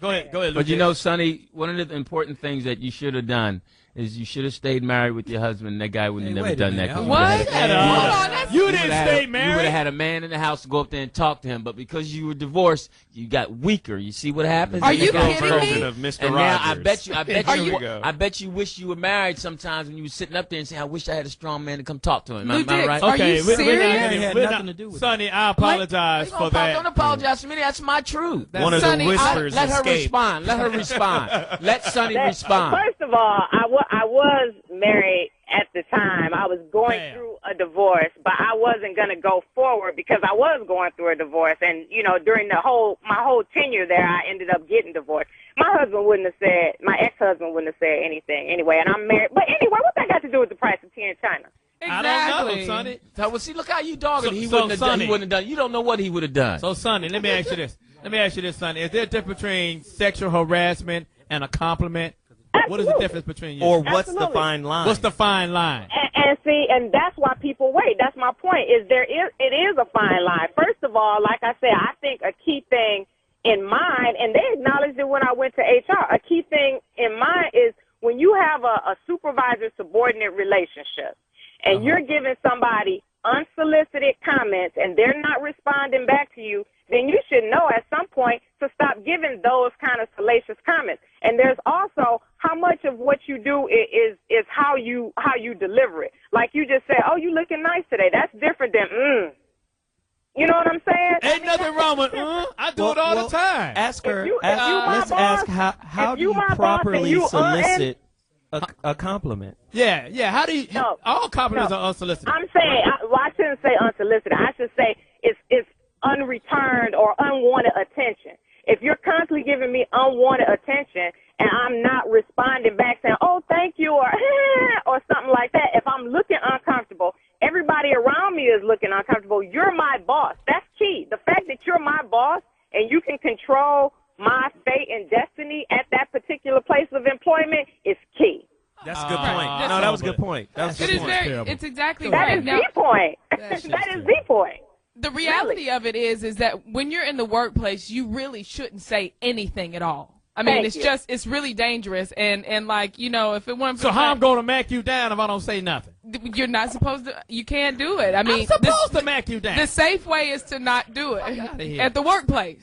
Go ahead. But you know, Sonny, one of the important things that you should have done is you should have stayed married with your husband. That guy would have never done that. What? Hold on. You didn't stay married. You would have had a man in the house to go up there and talk to him, but because you were divorced, you got weaker. You see what happens? Are you kidding me? Of Mr. And Rogers. now I bet you wish you were married sometimes when you were sitting up there and say, I wish I had a strong man to come talk to him. Am I right? Are you serious? Had nothing to do with Sonny, I apologize for that. Don't apologize to me. That's my truth. One of the whispers Let her escaped. respond. Let her respond. Let Sonny respond. First of all, I was married at the time. I was going through a divorce, but I wasn't going to go forward because I was going through a divorce. And, you know, during my whole tenure there, I ended up getting divorced. My ex-husband wouldn't have said anything anyway, and I'm married. But anyway, what that got to do with the price of tea in China? Exactly. I don't know, Sonny. Well, see, look how you dogging. He wouldn't have done. You don't know what he would have done. So, Sonny, let me ask you this. Sonny. Is there a difference between sexual harassment and a compliment? Absolutely. What is the difference between you? Or what's Absolutely. the fine line? What's the fine line? And that's why people wait. That's my point. It is a fine line. First of all, like I said, I think a key thing in mind, and they acknowledged it when I went to HR. A key thing in mind is when you have a supervisor-subordinate relationship, and you're giving somebody unsolicited comments, and they're not responding back to you, then you should know at some point to stop giving those kind of salacious comments. And there's also how much of what you do is how you deliver it. Like you just said, oh, you looking nice today. That's different than You know what I'm saying? Ain't nothing wrong with I do it all the time. Ask her. Let's ask how do you properly solicit a compliment? Yeah. How do you? No, all compliments are unsolicited. I'm saying, I shouldn't say unsolicited. I should say it's unreturned or unwanted attention. If you're constantly giving me unwanted attention and I'm not responding back saying, oh, thank you, or something like that, if I'm looking uncomfortable, everybody around me is looking uncomfortable. You're my boss. That's key. The fact that you're my boss and you can control my fate and destiny at that particular place of employment is key. That's a good point. No, that was a good point. It's exactly That right. is the point. That is the point. The reality of it is that when you're in the workplace, you really shouldn't say anything at all. I mean, it's really dangerous. And like, you know, if it weren't for So how I'm going to mac you down if I don't say nothing? You're not supposed to. You can't do it. I mean, I'm supposed to mac you down. The safe way is to not do it at the workplace.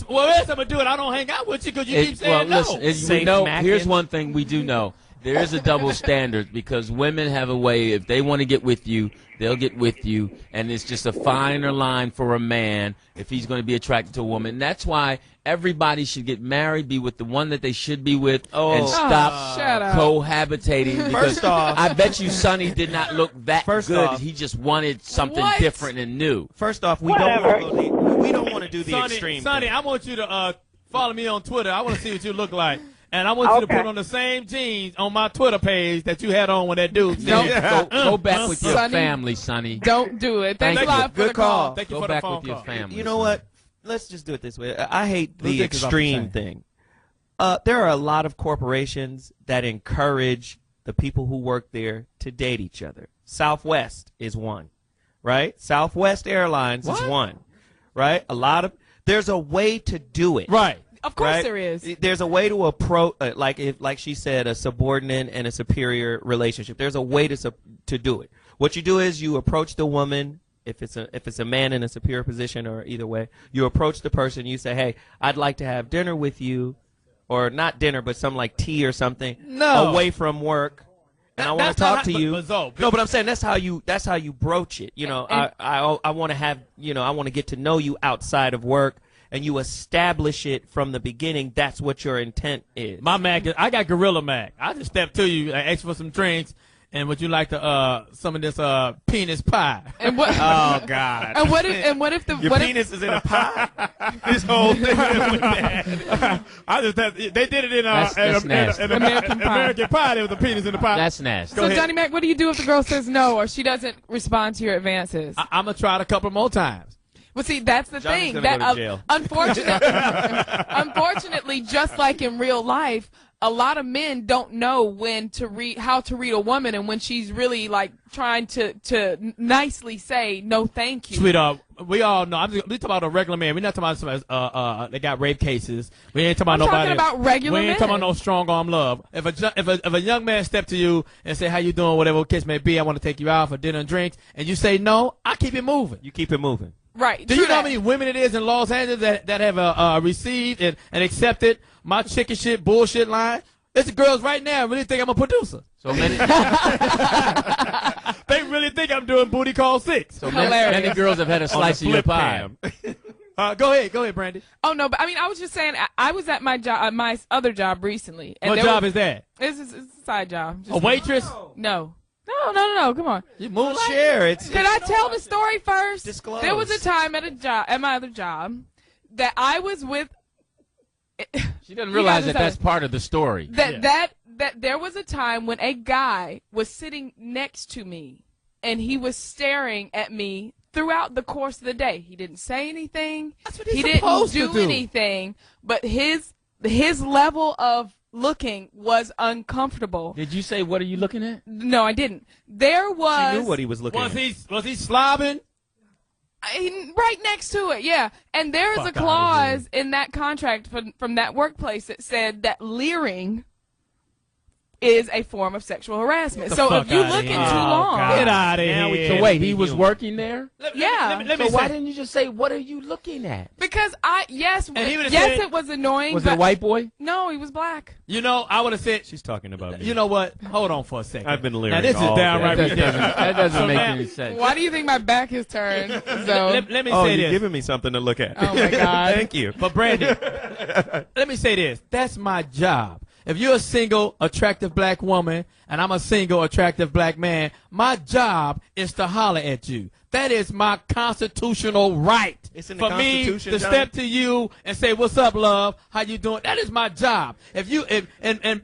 Well, if I'm going to do it, I don't hang out with you because you keep saying no. Listen, here's one thing we do know. There is a double standard because women have a way, if they want to get with you, they'll get with you, and it's just a finer line for a man if he's going to be attracted to a woman. And that's why everybody should get married, be with the one that they should be with, and stop cohabitating. Because I bet you Sonny did not look that good. He just wanted something different and new. First off, we don't want to do the extreme. Sonny, I want you to follow me on Twitter. I want to see what you look like. And I want you to put on the same jeans on my Twitter page that you had on when that dude said. Go back with your family, Sonny. Don't do it. Thanks a lot for the call. Thank you go for back the phone with your call. family. You know what? Let's just do it this way. I hate the extreme thing. There are a lot of corporations that encourage the people who work there to date each other. Southwest is one, right? Southwest Airlines is one, right? There's a way to do it. Right. Of course there is. There's a way to approach, like she said, a subordinate and a superior relationship. There's a way to do it. What you do is you approach the woman, if it's a man in a superior position or either way, you approach the person. You say, hey, I'd like to have dinner with you, or not dinner, but some like tea or something away from work. And I want to talk to you. No, but I'm saying that's how you broach it. You know, I want to have, I want to get to know you outside of work. And you establish it from the beginning. That's what your intent is. My Mac, I got Gorilla Mac. I just step to you, ask for some drinks, and would you like some of this penis pie? And what? Oh God! And what if your penis is in a pie? This whole thing went bad. They did it in American Pie. There was a penis in the pie. That's nasty. So Johnny Mac, what do you do if the girl says no or she doesn't respond to your advances? I'm gonna try it a couple more times. Well, see, that's the thing. Go to jail. Unfortunately, just like in real life, a lot of men don't know how to read a woman, and when she's really like trying to nicely say no thank you. Sweetheart, we all know. We talking about a regular man. We're not talking about somebody they got rape cases. We ain't talking about nobody. I'm talking about regular We ain't men. talking about no strong arm love. If a young man step to you and say, how you doing, whatever the case may be, I want to take you out for dinner and drinks, and you say no, I keep it moving. You keep it moving. Right. Do you know how many women it is in Los Angeles that have received and accepted my chicken shit bullshit line? It's the girls right now really think I'm a producer. So many, they really think I'm doing booty call 6. so many girls have had a slice of your pie. Go ahead, Brandy. Oh no, but I mean, I was just saying, I was at my job, my other job recently. And What job is that? It's a side job. A waitress? No. Come on. You moonlight? Share. It's Can I tell the story first? Disclose. There was a time at my other job, that I was with. She doesn't realize that that's part of the story. That there was a time when a guy was sitting next to me, and he was staring at me throughout the course of the day. He didn't say anything. That's what he he's didn't supposed to do. anything, but his level of looking was uncomfortable. Did you say, what are you looking at? No, I didn't. There was. She knew what he was looking at. Was he slobbing? Right next to it, yeah. And there is a clause in that contract from that workplace that said that leering is a form of sexual harassment. So if you looking too long, get out of here. So wait, he was working there? yeah. Let me So why say, didn't you just say, what are you looking at? Because yes, he would've said- it was annoying. Was it a but white boy? No, he was black. you know, I would have said, She's talking about me. you know what? Hold on for a second. I've been Now leering this is all downright day. ridiculous. That doesn't So make now- any sense. Why do you think my back is turned? So Let me Oh, say you're this. giving me something to look at. Oh, my God. Thank you. But Brandy, let me say this. That's my job. If you're a single, attractive black woman, and I'm a single, attractive black man, my job is to holler at you. That is my constitutional right. It's in the for me Constitution, to Johnny. step to you and say, "What's up, love? How you doing?" That is my job. And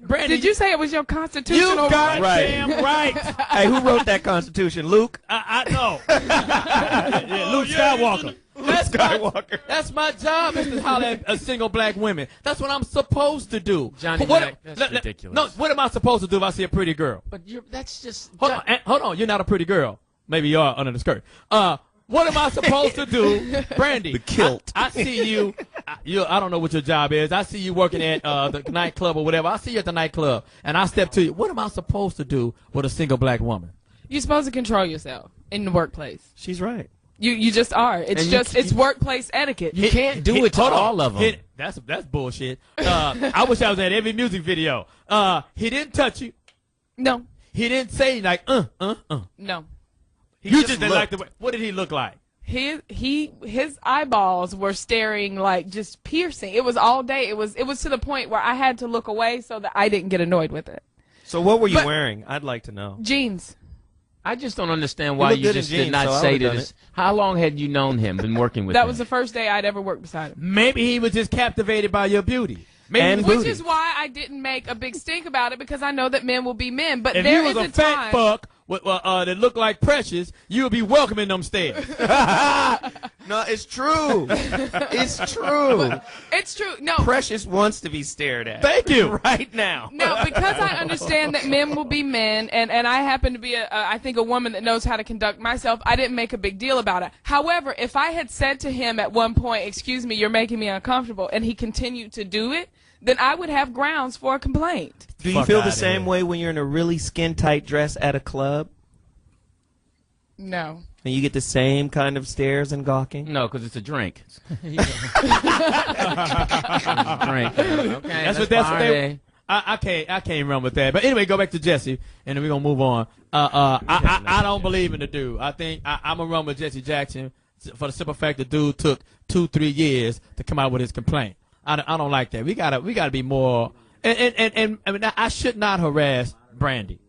Brandy, did you say it was your constitutional you goddamn right. Hey, who wrote that Constitution? Luke? I know. Yeah, Luke Skywalker. That's Skywalker. That's my job, is to holler at a single black woman. That's what I'm supposed to do. Johnny What- Mac, that's ridiculous. No, what am I supposed to do if I see a pretty girl? But that's just... Hold on. You're not a pretty girl. Maybe you are under the skirt. What am I supposed to do, Brandy? The kilt. I see you. I don't know what your job is. I see you working at the nightclub or whatever. I see you at the nightclub, and I step to you. What am I supposed to do with a single black woman? You're supposed to control yourself in the workplace. She's right. You just are. It's it's workplace etiquette. You can't do it to hold on. all of them. That's bullshit. I wish I was at every music video. He didn't touch you. No. He didn't say like No. You just didn't like the way. What did he look like? His eyeballs were staring like just piercing. It was all day. It was to the point where I had to look away so that I didn't get annoyed with it. So what were you wearing? I'd like to know. Jeans. I just don't understand why look you good just in did jeans, not so I say would've done this. How long had you known him, been working with him? That was the first day I'd ever worked beside him. Maybe he was just captivated by your beauty. Maybe And he was- Which is why I didn't make a big stink about it, because I know that men will be men. But if there you is was a a fat time. fuck that looked like Precious, you would be welcoming them stairs. No, it's true. It's true. It's true. No. Precious wants to be stared at. Thank you. Right now. No, because I understand that men will be men, and I happen to be I think a woman that knows how to conduct myself. I didn't make a big deal about it. However, if I had said to him at one point, "Excuse me, you're making me uncomfortable," and he continued to do it, then I would have grounds for a complaint. Do you Fuck feel outta the same here. way when you're in a really skin-tight dress at a club? No. And you get the same kind of stares and gawking? No, because it's a drink. Drink. Okay, That's what they. I can't run with that. But anyway, go back to Jesse, and then we're gonna move on. I don't believe in the dude. I think I'm gonna run with Jesse Jackson for the simple fact the dude took 2-3 years to come out with his complaint. I don't like that. We gotta be more. And I mean, I should not harass Brandy.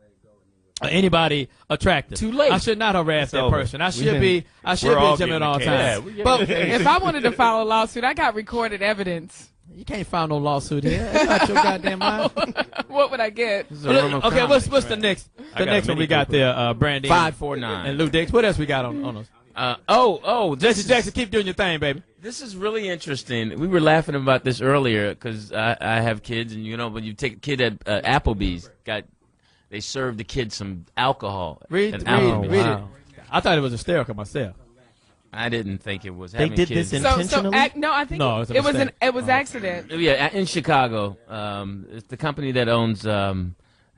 Or anybody attractive. Too late. I should not harass that over. person. I should be a gentleman at all times. Yeah, But If I wanted to file a lawsuit, I got recorded evidence. you can't file no lawsuit here. That's not your goddamn mind. What would I get? Okay, what's the next? The got next a one we Mini got Cooper. there, Brandy. 549. And Lou Dix. What else we got on us? Jesse Jesse Jackson, keep doing your thing, baby. This is really interesting. We were laughing about this earlier because I have kids, and when you take a kid at Applebee's, they serve the kid some alcohol. Read it. I thought it was hysterical myself. I didn't think it was. They did kids. this intentionally? No, I think No, it was accident. Yeah, in Chicago, it's the company that owns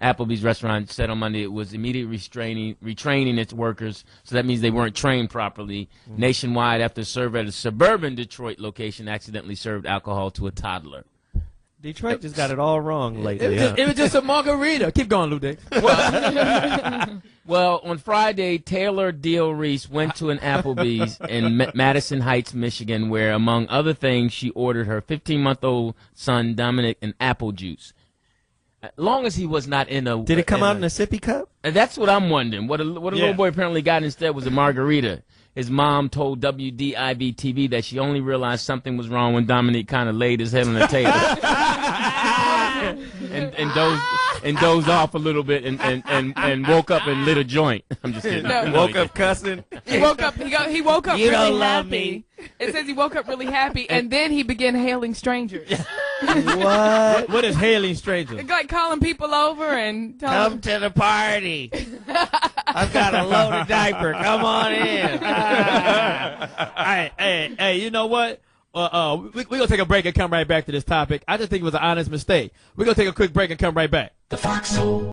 Applebee's restaurant said on Monday it was immediately retraining its workers, so that means they weren't trained properly nationwide after a server at a suburban Detroit location accidentally served alcohol to a toddler. Detroit just got it all wrong lately. It was just a margarita. Keep going, Lou Dick. Well, on Friday, Taylor Deal Reese went to an Applebee's in Madison Heights, Michigan, where, among other things, she ordered her 15-month-old son, Dominic, an apple juice. As long as he was not in a... Did it come out in a sippy cup? And that's what I'm wondering. What a little boy apparently got instead was a margarita. His mom told WDIV-TV that she only realized something was wrong when Dominic kind of laid his head on the table. and dozed off a little bit and woke up and lit a joint. I'm just kidding. No. Woke up cussing. He woke up. He woke up You really don't love happy. me. It says he woke up really happy, and then he began hailing strangers. What? What is hailing strangers? Like calling people over and telling Come to the party. I've got a loaded diaper. Come on in. Hey, you know what? We're going to take a break and come right back to this topic. I just think it was an honest mistake. We're going to take a quick break and come right back. The Foxxhole.